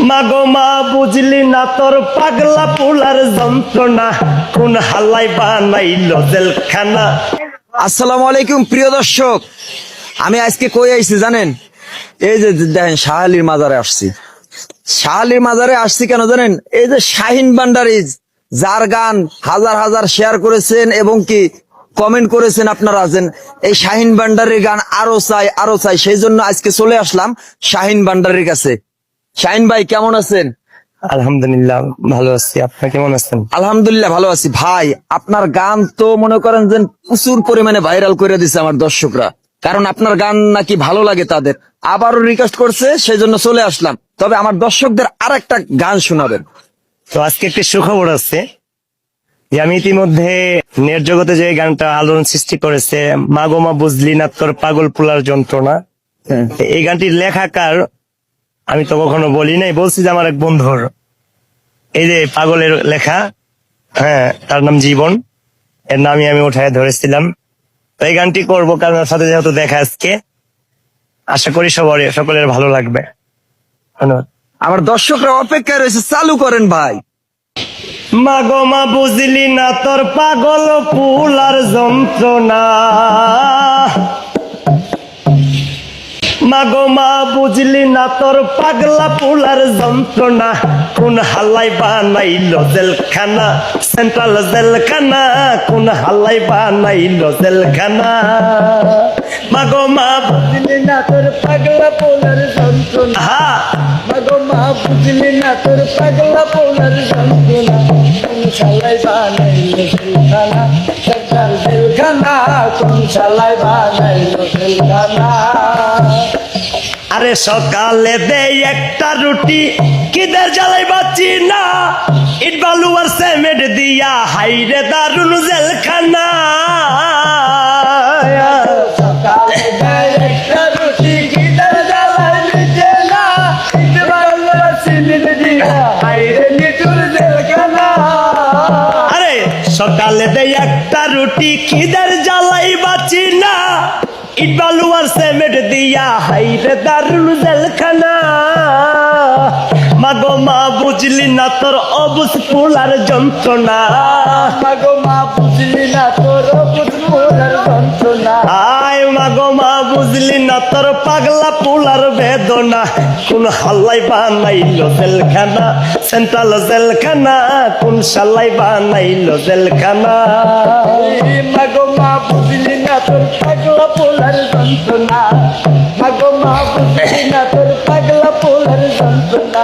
মাগো মা বুঝলি না তোর পাগলা পোলার যন্ত্রণা, কোন হাল্লাই বানাইলো জেলখানা। আসসালামু আলাইকুম প্রিয় দর্শক, আমি আজকে কই আইছি জানেন? এই যে দেখেন শাহালির মাজারে আসছি। শাহালির মাজারে আসছি কেন জানেন? এই যে শাহিন ভান্ডারী, যার গান হাজার হাজার শেয়ার করেছেন এবং কি কমেন্ট করেছেন আপনারা, আছেন এই শাহিন ভান্ডারীর গান আরো চাই, সেই জন্য আজকে চলে আসলাম শাহিন ভান্ডারীর কাছে। শাহিন ভাই কেমন আছেন? আলহামদুলিল্লাহ ভালো আছি, আপনি কেমন আছেন? আলহামদুলিল্লাহ ভালো আছি ভাই। আপনার গান তো মনে করেন যে প্রচুর পরিমাণে ভাইরাল করে দিছে আমার দর্শকরা, কারণ আপনার গান নাকি ভালো লাগে তাদের। আবারও রিকোয়েস্ট করছে, সেই জন্য চলে আসলাম। তবে আমার দর্শকদের আর একটা গান শোনাবেন। তো আজকে একটি সুখবর আছে যে আমি ইতিমধ্যে নেট জগতে যে গানটা আলোড়ন সৃষ্টি করেছে, মাগো মা বুঝলি না তোর পাগল পোলার যন্ত্রণা, এই গানটির লেখাকার আমি তো কখনো বলি নাই, বলছি যে আমার এক বন্ধুর এই যে পাগলের লেখা, হ্যাঁ তার নাম জীবন, এর নামই আমি উঠায় ধরেছিলাম। তো এই গানটি করবো কারণ ওর সাথে যেহেতু দেখা আজকে, আশা করি সকলের ভালো লাগবে। ধন্যবাদ। আমার দর্শকরা অপেক্ষায় রয়েছে, চালু করেন ভাই। মাগো মা বুঝলি না তোর পাগল পোলার যন্ত্রণা, মাগো মা বুঝলি না তোর পাগলা পোলার যন্ত্রণা, কোন হাল্লাই বানাইলো জেলখানা, সেন্ট্রাল জেলখানা, কোন হাল্লাই বানাইলো জেলখানা। মাগো মা বুঝলি না তোর পাগলা পোলার যন্ত্রণা, মাগো মা বুঝলি না তোর পাগলা পোলার যন্ত্রণা, কোন শালাই বানাইলো জেলখানা, সেন্ট্রাল জেলখানা, কোন শালাই বানাইলো জেলখানা। আরে সকালে দেই একটা রুটি, কিদের জ্বালাই বাঁচি না, ইট বালু আর সিমেন্ট দিয়া হাইরে দারুন জেলখানা। সকালে দেই একটা রুটি, কিদের জ্বালাই বাঁচি না, ইট বালু আর সিমেন্ট দিয়া হাইরে নিটুর জেলখানা। আরে সকালে দেই একটা রুটি, কিদের জ্বালাই বাঁচি না, ইট বালু আর সিমেন্ট দিয়া হাইরে দারুন জেলখানা। মাগো মা বুঝলি না তোর অবুঝ পোলার যন্ত্রণা, মাগো মা বুঝলি না তোর অবুঝ পোলার যন্ত্রণা। আয় মাগো মা বুঝলি না তোর পাগলা পোলার বেদনা, কোন হাল্লাই বানাইলো জেলখানা, সেন্ট্রাল জেলখানা, কোন শালাই বানাইলো জেলখানা। মাগো মা বুঝলি না তোর পাগলা পোলার যন্ত্রণা, মাগো মা বুঝলি না তোর পাগলা পোলার যন্ত্রণা।